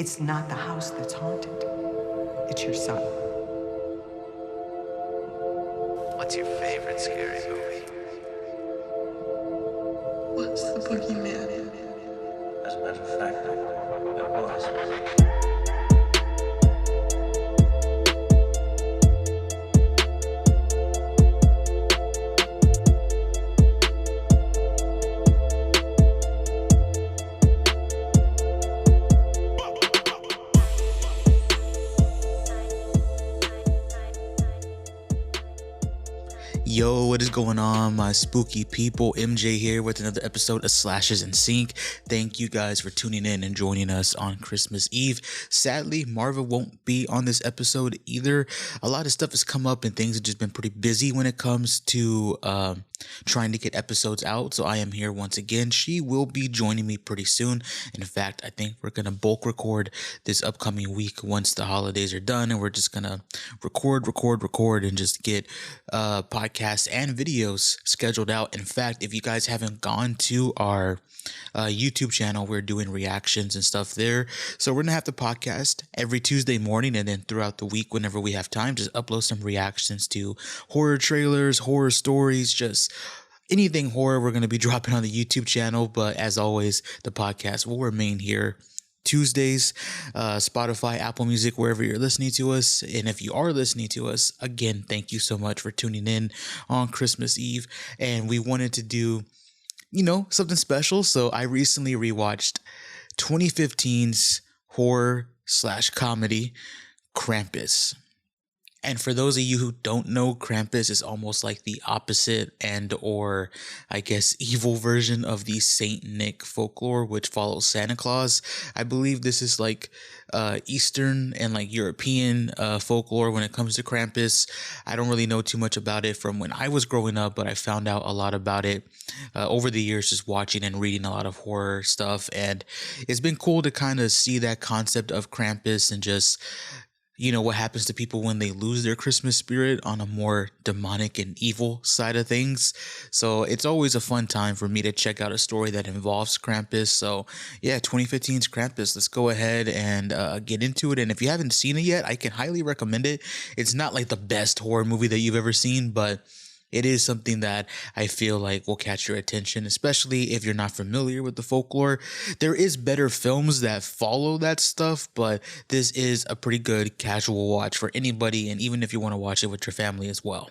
It's not the house that's haunted. It's your son. What's your favorite scary movie? What's the boogeyman? As a matter of fact, it was. Yo, what is going on, my spooky people? MJ here with another episode of Slashes in Sync. Thank you guys for tuning in and joining us on Christmas Eve. Sadly, Marva won't be on this episode either. A lot of stuff has come up and things have just been pretty busy when it comes to trying to get episodes out. So I am here once again. She will be joining me pretty soon. In fact, I think we're going to bulk record this upcoming week once the holidays are done. And we're just going to record and just get podcasts and videos scheduled out. In fact, if you guys haven't gone to our YouTube channel, we're doing reactions and stuff there. So we're going to have the podcast every Tuesday morning, and then throughout the week, whenever we have time, just upload some reactions to horror trailers, horror stories, just anything horror we're going to be dropping on the YouTube channel. But as always, the podcast will remain here Tuesdays, Spotify, Apple Music, wherever you're listening to us. And if you are listening to us, again, thank you so much for tuning in on Christmas Eve. And we wanted to do, something special. So I recently rewatched 2015's horror/comedy Krampus. And for those of you who don't know, Krampus is almost like the opposite and or I guess evil version of the Saint Nick folklore, which follows Santa Claus. I believe this is like Eastern and like European folklore when it comes to Krampus. I don't really know too much about it from when I was growing up, but I found out a lot about it over the years just watching and reading a lot of horror stuff. And it's been cool to kind of see that concept of Krampus and just what happens to people when they lose their Christmas spirit on a more demonic and evil side of things. So it's always a fun time for me to check out a story that involves Krampus. So yeah, 2015's Krampus. Let's go ahead and get into it. And if you haven't seen it yet, I can highly recommend it. It's not like the best horror movie that you've ever seen, but it is something that I feel like will catch your attention, especially if you're not familiar with the folklore. There is better films that follow that stuff, but this is a pretty good casual watch for anybody, and even if you want to watch it with your family as well.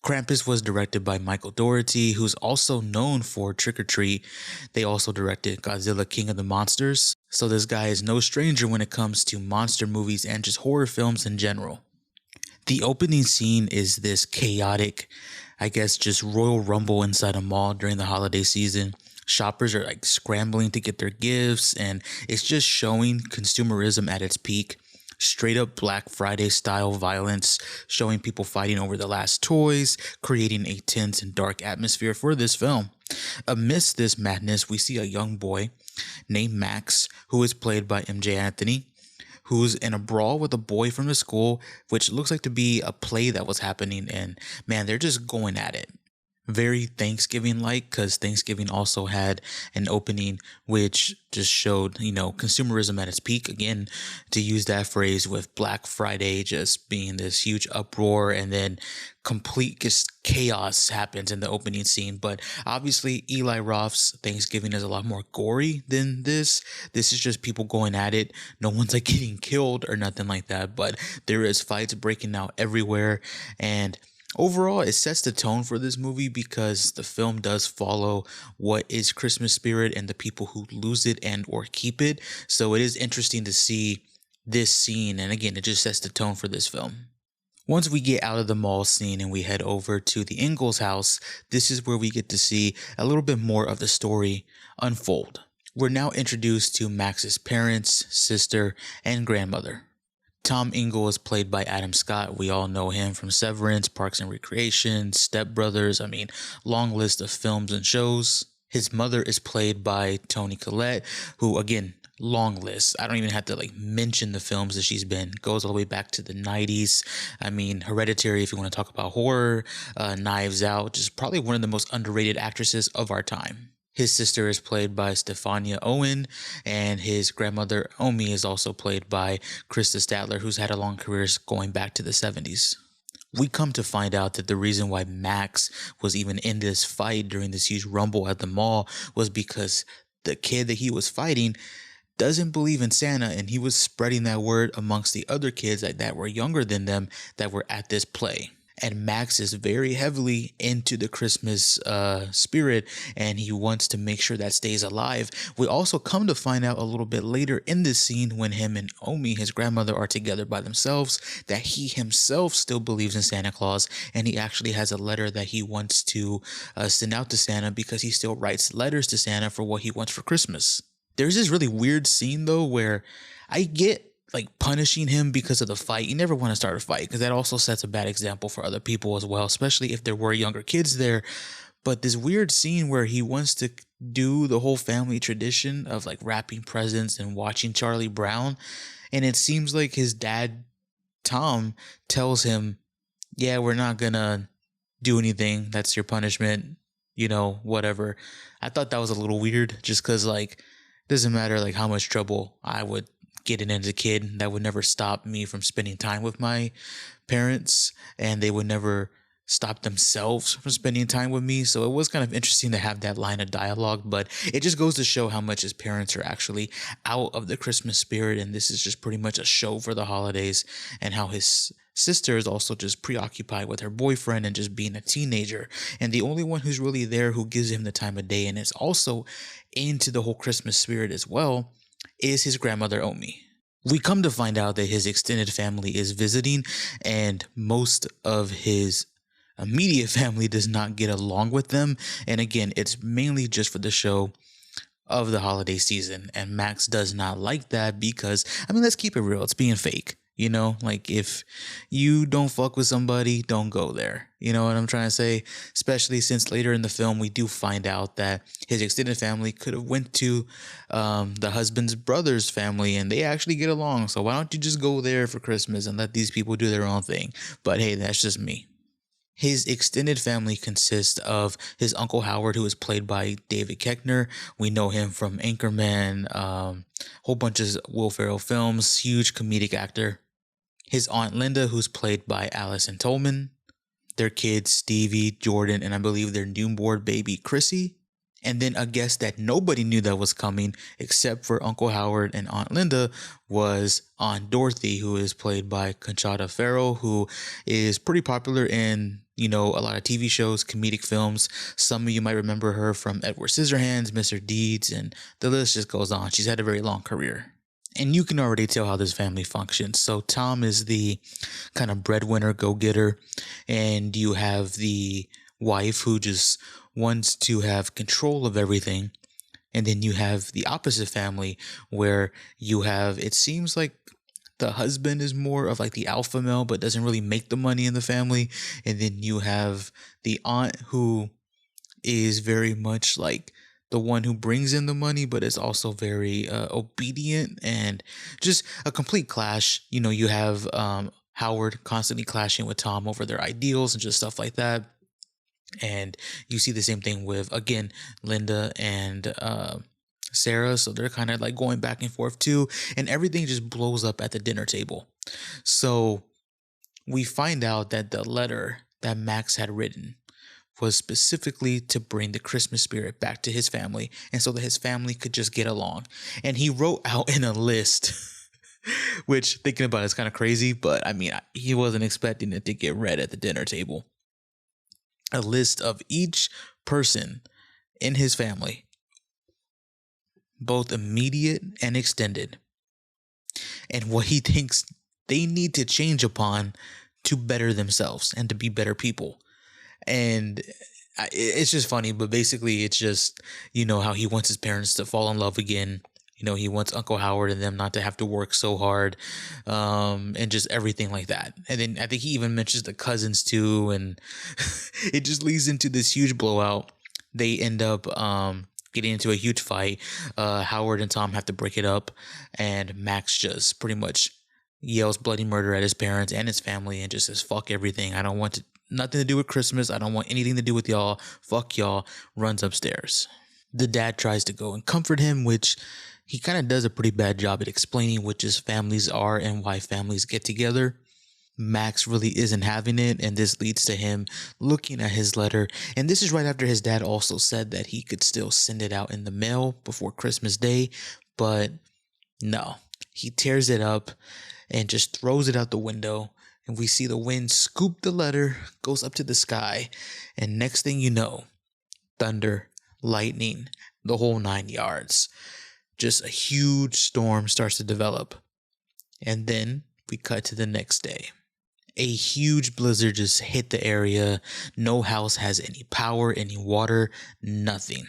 Krampus was directed by Michael Dougherty, who's also known for Trick or Treat. They also directed Godzilla King of the Monsters, so this guy is no stranger when it comes to monster movies and just horror films in general. The opening scene is this chaotic, I guess, just Royal Rumble inside a mall during the holiday season. Shoppers are like scrambling to get their gifts, and it's just showing consumerism at its peak. Straight up Black Friday style violence, showing people fighting over the last toys, creating a tense and dark atmosphere for this film. Amidst this madness, we see a young boy named Max, who is played by MJ Anthony, who's in a brawl with a boy from the school, which looks like to be a play that was happening. And man, they're just going at it. Very Thanksgiving-like, because Thanksgiving also had an opening which just showed, consumerism at its peak. Again, to use that phrase, with Black Friday just being this huge uproar, and then complete just chaos happens in the opening scene. But obviously Eli Roth's Thanksgiving is a lot more gory than this. This is just people going at it. No one's like getting killed or nothing like that, but there is fights breaking out everywhere. And overall, it sets the tone for this movie because the film does follow what is Christmas spirit and the people who lose it and or keep it. So it is interesting to see this scene. And again, it just sets the tone for this film. Once we get out of the mall scene and we head over to the Ingalls house, this is where we get to see a little bit more of the story unfold. We're now introduced to Max's parents, sister, and grandmother. Tom Ingle is played by Adam Scott. We all know him from Severance, Parks and Recreation, Step Brothers. Long list of films and shows. His mother is played by Toni Collette, who, again, long list. I don't even have to mention the films that she's been. Goes all the way back to the 90s. Hereditary, if you want to talk about horror. Knives Out, just probably one of the most underrated actresses of our time. His sister is played by Stefania Owen, and his grandmother Omi is also played by Krista Stadler, who's had a long career going back to the 70s. We come to find out that the reason why Max was even in this fight during this huge rumble at the mall was because the kid that he was fighting doesn't believe in Santa, and he was spreading that word amongst the other kids that were younger than them that were at this play. And Max is very heavily into the Christmas spirit, and he wants to make sure that stays alive. We also come to find out a little bit later in this scene, when him and Omi, his grandmother, are together by themselves, that he himself still believes in Santa Claus, and he actually has a letter that he wants to send out to Santa, because he still writes letters to Santa for what he wants for Christmas. There's this really weird scene though where I get like punishing him because of the fight. You never want to start a fight, because that also sets a bad example for other people as well, especially if there were younger kids there. But this weird scene where he wants to do the whole family tradition of like wrapping presents and watching Charlie Brown, and it seems like his dad Tom tells him, yeah, we're not gonna do anything, that's your punishment, whatever. I thought that was a little weird, just because like it doesn't matter like how much trouble I would get in as a kid, that would never stop me from spending time with my parents, and they would never stop themselves from spending time with me. So it was kind of interesting to have that line of dialogue, but it just goes to show how much his parents are actually out of the Christmas spirit, and this is just pretty much a show for the holidays, and how his sister is also just preoccupied with her boyfriend and just being a teenager, and the only one who's really there who gives him the time of day and is also into the whole Christmas spirit as well is his grandmother Omi. We come to find out that his extended family is visiting, and most of his immediate family does not get along with them. And again, it's mainly just for the show of the holiday season, and Max does not like that because, let's keep it real, it's being fake. Like if you don't fuck with somebody, don't go there. You know what I'm trying to say? Especially since later in the film, we do find out that his extended family could have went to the husband's brother's family, and they actually get along. So why don't you just go there for Christmas and let these people do their own thing? But hey, that's just me. His extended family consists of his Uncle Howard, who is played by David Koechner. We know him from Anchorman, whole bunch of Will Ferrell films, huge comedic actor. His Aunt Linda, who's played by Allison Tolman. Their kids, Stevie, Jordan, and I believe their newborn baby, Chrissy. And then a guest that nobody knew that was coming except for Uncle Howard and Aunt Linda was Aunt Dorothy, who is played by Conchata Ferro, who is pretty popular in, a lot of TV shows, comedic films. Some of you might remember her from Edward Scissorhands, Mr. Deeds, and the list just goes on. She's had a very long career. And you can already tell how this family functions. So Tom is the kind of breadwinner, go-getter, and you have the wife who just wants to have control of everything. And then you have the opposite family where you have, it seems like the husband is more of like the alpha male, but doesn't really make the money in the family. And then you have the aunt who is very much like the one who brings in the money, but is also very obedient, and just a complete clash. You have Howard constantly clashing with Tom over their ideals and just stuff like that. And you see the same thing with, again, Linda and Sarah. So they're kind of like going back and forth too. And everything just blows up at the dinner table. So we find out that the letter that Max had written was specifically to bring the Christmas spirit back to his family, and so that his family could just get along. And he wrote out in a list, which thinking about it is kind of crazy, but he wasn't expecting it to get read at the dinner table. A list of each person in his family, both immediate and extended, and what he thinks they need to change upon to better themselves and to be better people. And it's just funny, but basically it's just, how he wants his parents to fall in love again. He wants Uncle Howard and them not to have to work so hard, and just everything like that. And then I think he even mentions the cousins too, and it just leads into this huge blowout. They end up getting into a huge fight. Howard and Tom have to break it up, and Max just pretty much yells bloody murder at his parents and his family and just says, fuck everything. I don't want nothing to do with Christmas. I don't want anything to do with y'all. Fuck y'all. Runs upstairs. The dad tries to go and comfort him, which he kind of does a pretty bad job at explaining which his families are and why families get together. Max really isn't having it, and this leads to him looking at his letter. And this is right after his dad also said that he could still send it out in the mail before Christmas Day, but no, he tears it up and just throws it out the window. And we see the wind scoop the letter, goes up to the sky, and next thing you know, thunder, lightning, the whole 9 yards. Just a huge storm starts to develop. And then we cut to the next day. A huge blizzard just hit the area. No house has any power, any water, nothing.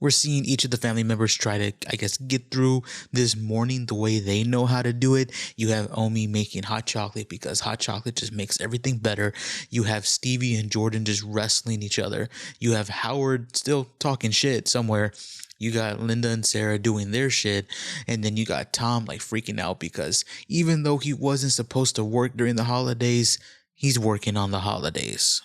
We're seeing each of the family members try to, I guess, get through this morning the way they know how to do it. You have Omi making hot chocolate because hot chocolate just makes everything better. You have Stevie and Jordan just wrestling each other. You have Howard still talking shit somewhere. You got Linda and Sarah doing their shit. And then you got Tom like freaking out because even though he wasn't supposed to work during the holidays, he's working on the holidays.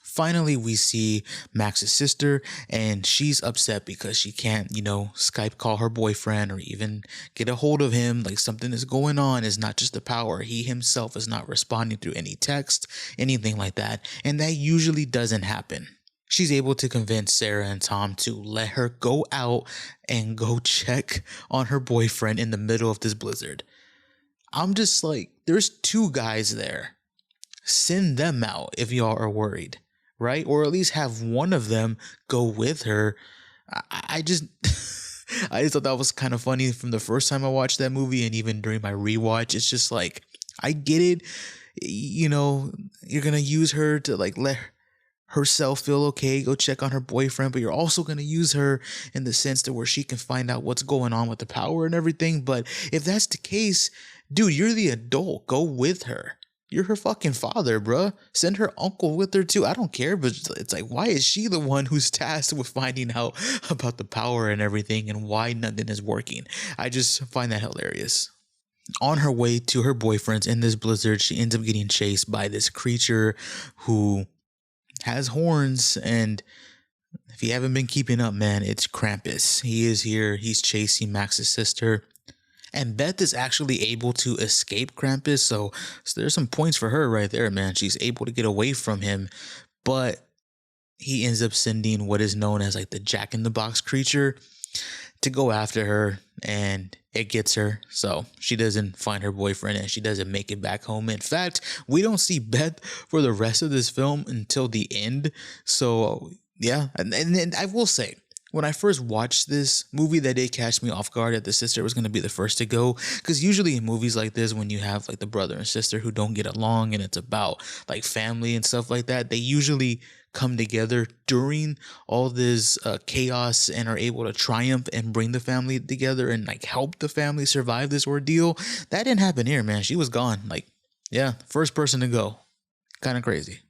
Finally, we see Max's sister, and she's upset because she can't, Skype call her boyfriend or even get a hold of him. Like something is going on. It's not just the power. He himself is not responding through any text, anything like that. And that usually doesn't happen. She's able to convince Sarah and Tom to let her go out and go check on her boyfriend in the middle of this blizzard. I'm just like, there's 2 guys there. Send them out if y'all are worried. Right? Or at least have one of them go with her. I just I just thought that was kind of funny from the first time I watched that movie, and even during my rewatch. It's just like, I get it. You're going to use her to like let herself feel okay, go check on her boyfriend, but you're also going to use her in the sense to where she can find out what's going on with the power and everything. But if that's the case, dude, you're the adult. Go with her. You're her fucking father, bruh. Send her uncle with her too. I don't care, but it's like, why is she the one who's tasked with finding out about the power and everything and why nothing is working? I just find that hilarious. On her way to her boyfriend's in this blizzard, she ends up getting chased by this creature who has horns. And if you haven't been keeping up, man, it's Krampus. He is here. He's chasing Max's sister. And Beth is actually able to escape Krampus, so there's some points for her right there, man. She's able to get away from him, but he ends up sending what is known as like the Jack-in-the-Box creature to go after her, and it gets her. So she doesn't find her boyfriend, and she doesn't make it back home. In fact, we don't see Beth for the rest of this film until the end. So yeah, and I will say, when I first watched this movie, that did catch me off guard that the sister was going to be the first to go. Because usually in movies like this, when you have like the brother and sister who don't get along and it's about like family and stuff like that, they usually come together during all this chaos and are able to triumph and bring the family together and like help the family survive this ordeal. That didn't happen here, man. She was gone. Like, yeah, first person to go. Kind of crazy.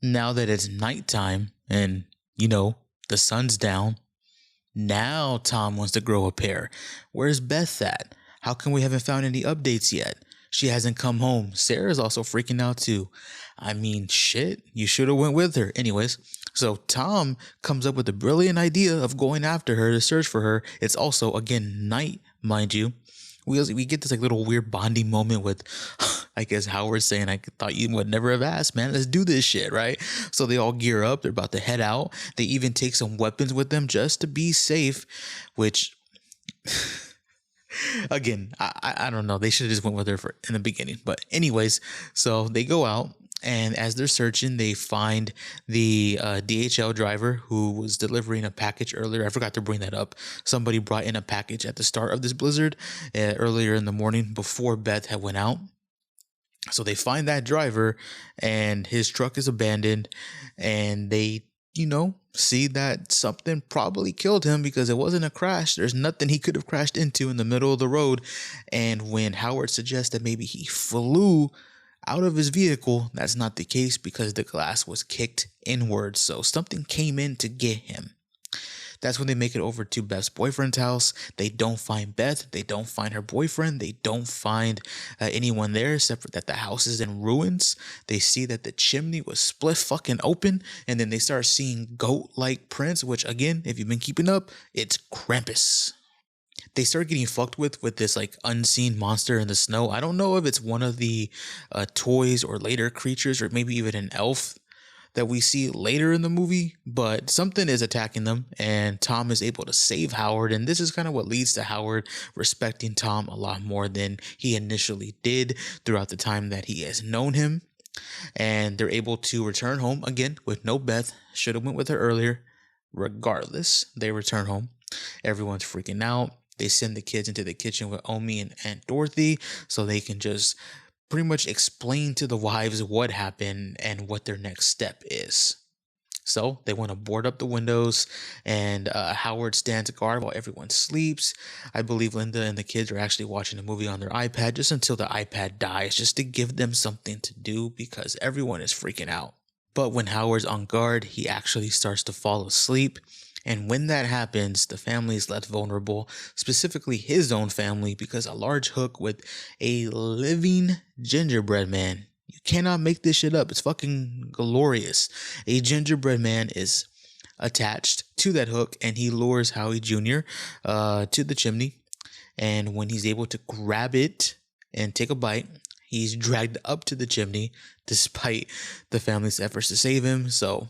Now that it's nighttime and, the sun's down, now Tom wants to grow a pair. Where's Beth at? How come we haven't found any updates yet? She hasn't come home. Sarah's also freaking out too. I mean, shit, you should have went with her. Anyways, so Tom comes up with the brilliant idea of going after her to search for her. It's also, again, night, mind you. We get this like little weird bonding moment with, I guess, Howard saying, I thought you would never have asked, man. Let's do this shit, right? So they all gear up. They're about to head out. They even take some weapons with them just to be safe, which, again, I don't know. They should have just went with her in the beginning. But anyways, so they go out. And as they're searching, they find the DHL driver who was delivering a package earlier. I forgot to bring that up. Somebody brought in a package at the start of this blizzard earlier in the morning before Beth had went out. So they find that driver and his truck is abandoned, and they, see that something probably killed him because it wasn't a crash. There's nothing he could have crashed into in the middle of the road. And when Howard suggests that maybe he flew out of his vehicle, that's not the case because the glass was kicked inwards. So something came in to get him. That's when they make it over to Beth's boyfriend's house. They don't find Beth. They don't find her boyfriend. They don't find anyone there except for that the house is in ruins. They see that the chimney was split fucking open. And then they start seeing goat-like prints, which again, if you've been keeping up, it's Krampus. They start getting fucked with this like unseen monster in the snow. I don't know if it's one of the toys or later creatures, or maybe even an elf that we see later in the movie, but something is attacking them, and Tom is able to save Howard. And this is kind of what leads to Howard respecting Tom a lot more than he initially did throughout the time that he has known him. And they're able to return home again with no Beth. Should have went with her earlier. Regardless, they return home. Everyone's freaking out. They send the kids into the kitchen with Omi and Aunt Dorothy so they can just pretty much explain to the wives what happened and what their next step is. So they want to board up the windows, and Howard stands guard while everyone sleeps. I believe Linda and the kids are actually watching a movie on their iPad just until the iPad dies, just to give them something to do because everyone is freaking out. But when Howard's on guard, he actually starts to fall asleep. And when that happens, the family is left vulnerable, specifically his own family, because a large hook with a living gingerbread man. You cannot make this shit up. It's fucking glorious. A gingerbread man is attached to that hook, and he lures Howie Jr. To the chimney. And when he's able to grab it and take a bite, he's dragged up to the chimney despite the family's efforts to save him. So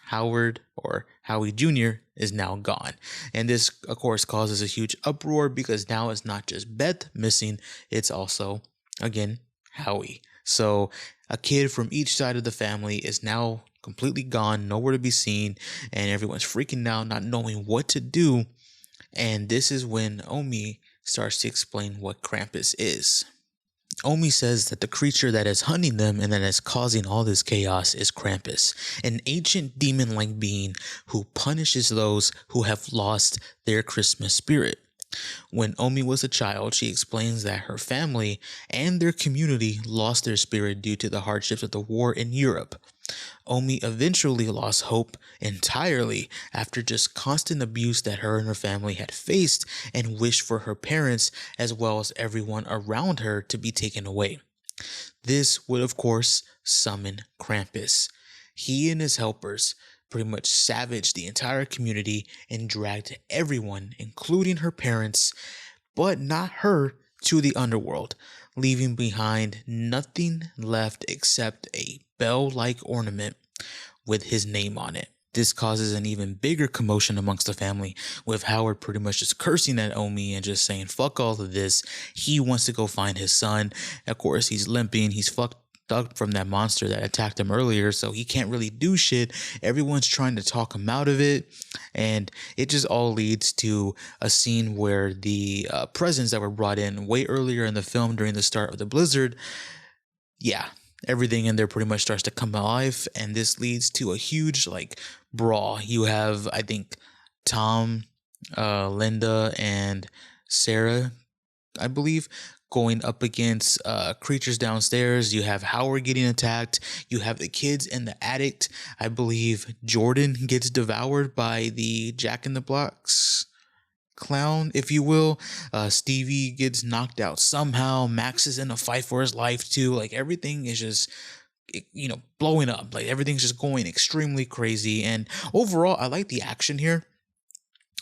Howard, or Howie Jr., is now gone. And this, of course, causes a huge uproar because now it's not just Beth missing, it's also, again, Howie. So a kid from each side of the family is now completely gone, nowhere to be seen, and everyone's freaking out, not knowing what to do. And this is when Omi starts to explain what Krampus is. Omi says that the creature that is hunting them and that is causing all this chaos is Krampus, an ancient demon-like being who punishes those who have lost their Christmas spirit. When Omi was a child, she explains that her family and their community lost their spirit due to the hardships of the war in Europe. Omi eventually lost hope entirely after just constant abuse that her and her family had faced, and wished for her parents as well as everyone around her to be taken away. This would, of course, summon Krampus. He and his helpers pretty much savaged the entire community and dragged everyone, including her parents, but not her, to the underworld, leaving behind nothing left except a bell-like ornament with his name on it. This causes an even bigger commotion amongst the family, with Howard pretty much just cursing at Omi and just saying, fuck all of this. He wants to go find his son. Of course, he's limping. He's fucked up from that monster that attacked him earlier, so he can't really do shit. Everyone's trying to talk him out of it, and it just all leads to a scene where the presents that were brought in way earlier in the film during the start of the blizzard, everything in there pretty much starts to come alive, and this leads to a huge like brawl. You have, I think, Tom, Linda, and Sarah, I believe, going up against creatures downstairs. You have Howard getting attacked. You have the kids in the attic. I believe Jordan gets devoured by the Jack-in-the-Box clown, if you will. Stevie gets knocked out somehow. Max is in a fight for his life too. Like, everything is just, blowing up. Like, everything's just going extremely crazy. And overall, I like the action here.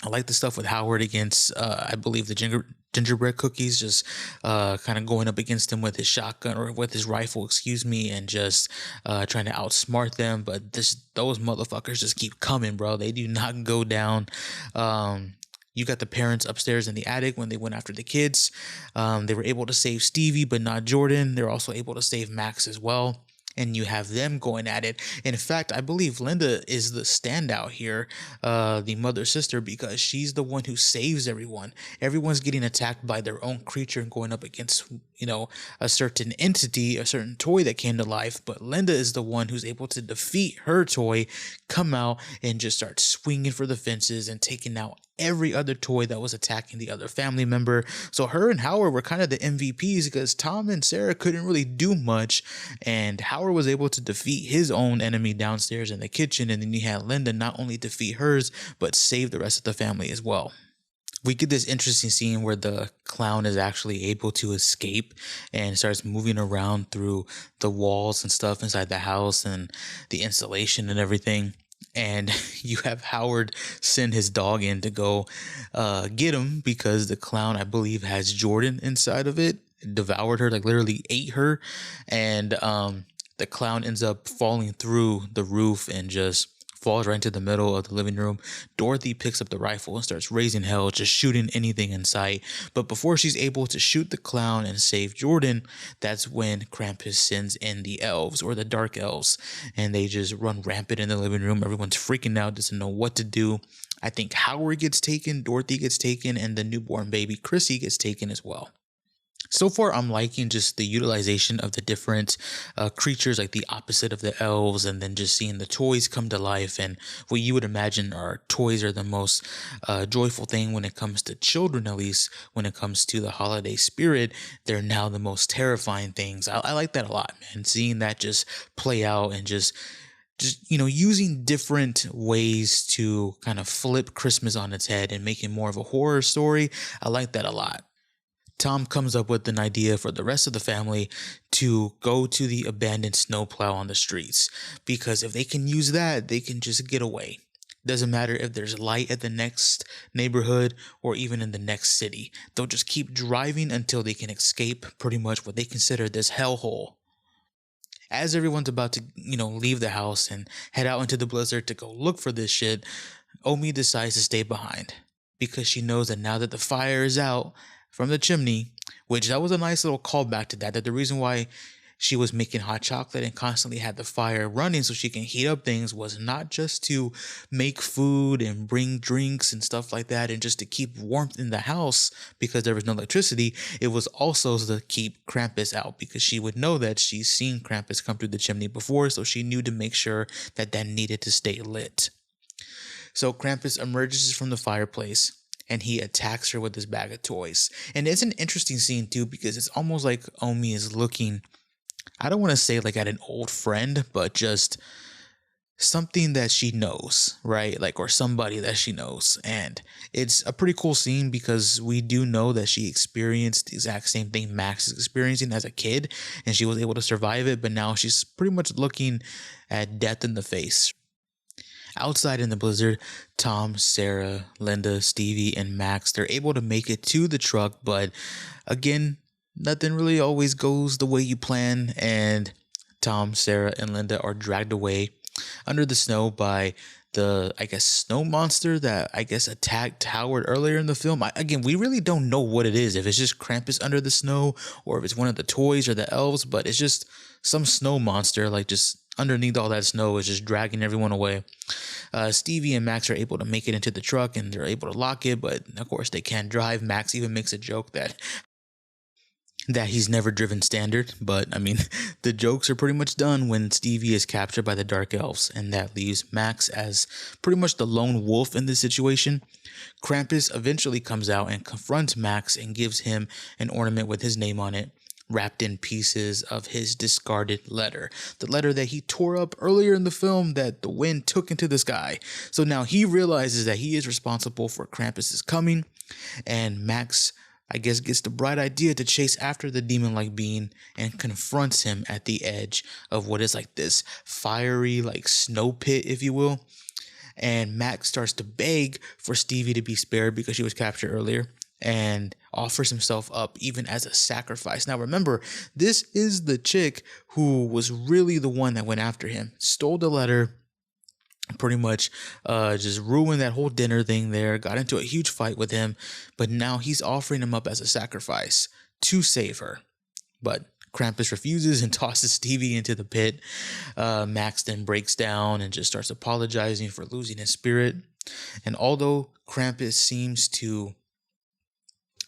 I like the stuff with Howard against, I believe, the gingerbread cookies, just kind of going up against him with his shotgun, or with his rifle, and just trying to outsmart them. But those motherfuckers just keep coming, bro. They do not go down. You got the parents upstairs in the attic when they went after the kids. They were able to save Stevie, but not Jordan. They're also able to save Max as well. And you have them going at it. In fact, I believe Linda is the standout here, the mother sister, because she's the one who saves everyone. Everyone's getting attacked by their own creature and going up against, a certain entity, a certain toy that came to life. But Linda is the one who's able to defeat her toy, come out, and just start swinging for the fences and taking out every other toy that was attacking the other family member. So her and Howard were kind of the MVPs because Tom and Sarah couldn't really do much, and Howard was able to defeat his own enemy downstairs in the kitchen, and then you had Linda not only defeat hers but save the rest of the family as well. We get this interesting scene where the clown is actually able to escape and starts moving around through the walls and stuff inside the house and the insulation and everything. And you have Howard send his dog in to go get him because the clown, I believe, has Jordan inside of it. Devoured her, like literally ate her. And the clown ends up falling through the roof and just falls right into the middle of the living room. Dorothy picks up the rifle and starts raising hell, just shooting anything in sight. But before she's able to shoot the clown and save Jordan, that's when Krampus sends in the elves, or the dark elves, and they just run rampant in the living room. Everyone's freaking out, doesn't know what to do. I think Howard gets taken, Dorothy gets taken, and the newborn baby Chrissy gets taken as well. So far, I'm liking just the utilization of the different creatures, like the opposite of the elves, and then just seeing the toys come to life. And what you would imagine are toys are the most joyful thing when it comes to children, at least when it comes to the holiday spirit. They're now the most terrifying things. I like that a lot, man. Seeing that just play out and just using different ways to kind of flip Christmas on its head and make it more of a horror story. I like that a lot. Tom comes up with an idea for the rest of the family to go to the abandoned snowplow on the streets, because if they can use that, they can just get away. Doesn't matter if there's light at the next neighborhood or even in the next city. They'll just keep driving until they can escape pretty much what they consider this hellhole. As everyone's about to, leave the house and head out into the blizzard to go look for this shit, Omi decides to stay behind because she knows that now that the fire is out from the chimney, which that was a nice little callback to that the reason why she was making hot chocolate and constantly had the fire running so she can heat up things was not just to make food and bring drinks and stuff like that and just to keep warmth in the house because there was no electricity. It was also to keep Krampus out because she would know that she's seen Krampus come through the chimney before, so she knew to make sure that needed to stay lit. So Krampus emerges from the fireplace and he attacks her with his bag of toys. And it's an interesting scene too because it's almost like Omi is looking, I don't want to say like at an old friend, but just something that she knows, right? Like, or somebody that she knows. And it's a pretty cool scene because we do know that she experienced the exact same thing Max is experiencing as a kid, and she was able to survive it, but now she's pretty much looking at death in the face. Outside in the blizzard, Tom, Sarah, Linda, Stevie, and Max, they're able to make it to the truck, but again, nothing really always goes the way you plan, and Tom, Sarah, and Linda are dragged away under the snow by the, snow monster that, attacked Howard earlier in the film. Again, we really don't know what it is, if it's just Krampus under the snow, or if it's one of the toys or the elves, but it's just some snow monster, like just underneath all that snow is just dragging everyone away. Stevie and Max are able to make it into the truck and they're able to lock it, but of course they can't drive. Max even makes a joke that he's never driven standard, but I mean, the jokes are pretty much done when Stevie is captured by the Dark Elves, and that leaves Max as pretty much the lone wolf in this situation. Krampus eventually comes out and confronts Max and gives him an ornament with his name on it, wrapped in pieces of his discarded letter. The letter that he tore up earlier in the film that the wind took into the sky. So now he realizes that he is responsible for Krampus's coming, and Max, gets the bright idea to chase after the demon-like being and confronts him at the edge of what is like this fiery, like snow pit, if you will. And Max starts to beg for Stevie to be spared because she was captured earlier, and offers himself up even as a sacrifice. Now remember, this is the chick who was really the one that went after him, stole the letter, pretty much just ruined that whole dinner thing there, got into a huge fight with him, but now he's offering him up as a sacrifice to save her. But Krampus refuses and tosses Stevie into the pit. Max then breaks down and just starts apologizing for losing his spirit. And although Krampus seems to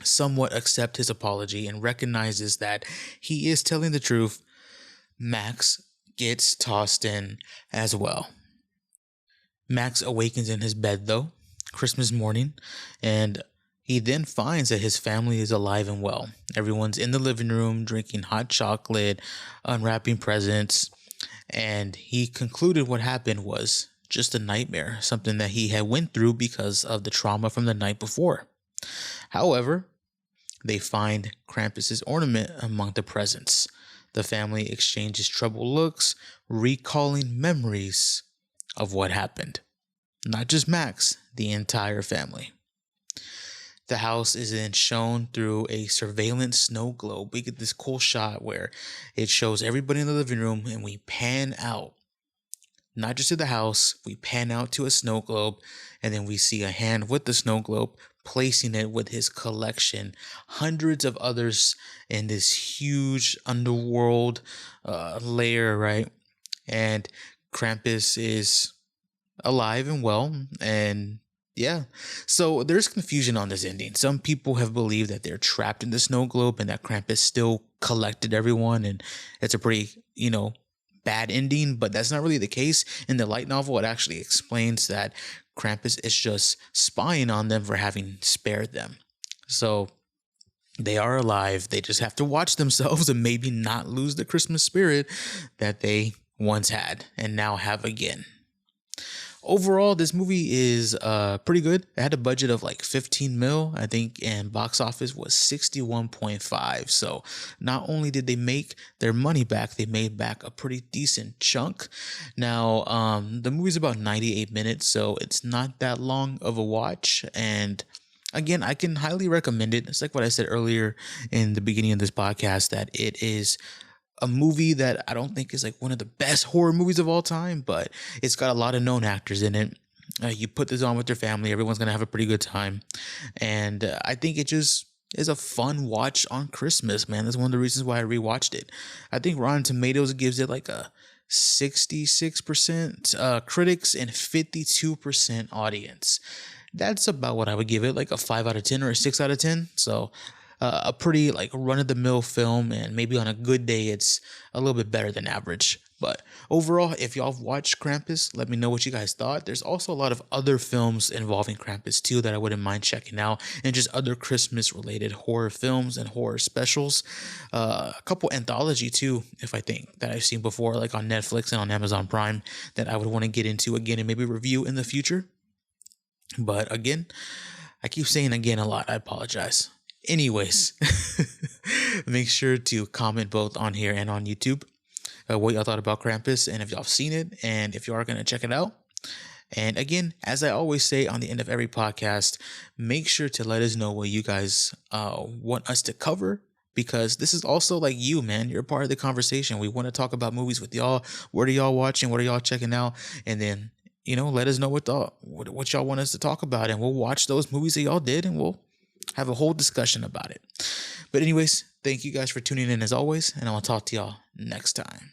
somewhat accept his apology and recognizes that he is telling the truth, Max gets tossed in as well. Max awakens in his bed though, Christmas morning, and he then finds that his family is alive and well. Everyone's in the living room drinking hot chocolate, unwrapping presents, and he concluded what happened was just a nightmare, something that he had went through because of the trauma from the night before. However, they find Krampus's ornament among the presents. The family exchanges troubled looks, recalling memories of what happened. Not just Max, the entire family. The house is then shown through a surveillance snow globe. We get this cool shot where it shows everybody in the living room and we pan out. Not just to the house, we pan out to a snow globe, and then we see a hand with the snow globe placing it with his collection. Hundreds of others in this huge underworld layer, right? And Krampus is alive and well, and yeah. So there's confusion on this ending. Some people have believed that they're trapped in the snow globe and that Krampus still collected everyone, and it's a pretty, bad ending, but that's not really the case. In the light novel, it actually explains that Krampus is just spying on them for having spared them. So they are alive. They just have to watch themselves and maybe not lose the Christmas spirit that they once had and now have again. Overall, this movie is pretty good. It had a budget of like 15 mil, I think, and box office was 61.5. So not only did they make their money back, they made back a pretty decent chunk. Now, the movie's about 98 minutes, so it's not that long of a watch. And again, I can highly recommend it. It's like what I said earlier in the beginning of this podcast, that it is a movie that I don't think is like one of the best horror movies of all time, but it's got a lot of known actors in it. You put this on with your family, everyone's going to have a pretty good time. And I think it just is a fun watch on Christmas, man. That's one of the reasons why I rewatched it. I think Rotten Tomatoes gives it like a 66% critics and 52% audience. That's about what I would give it, like a 5 out of 10 or a 6 out of 10. So a pretty like run-of-the-mill film, and maybe on a good day it's a little bit better than average. But overall, if y'all watched Krampus, let me know what you guys thought. There's also a lot of other films involving Krampus too that I wouldn't mind checking out, and just other Christmas related horror films and horror specials. A couple anthology too, if I think, that I've seen before, like on Netflix and on Amazon Prime, that I would want to get into again and maybe review in the future. But again, I keep saying again a lot. I apologize. Anyways, make sure to comment both on here and on YouTube what y'all thought about Krampus, and if y'all have seen it, and if you are going to check it out. And again, as I always say on the end of every podcast, make sure to let us know what you guys want us to cover, because this is also like you, man. You're a part of the conversation. We want to talk about movies with y'all. What are y'all watching? What are y'all checking out? And then, let us know what y'all want us to talk about, and we'll watch those movies that y'all did, and we'll have a whole discussion about it. But anyways, thank you guys for tuning in as always, and I'll talk to y'all next time.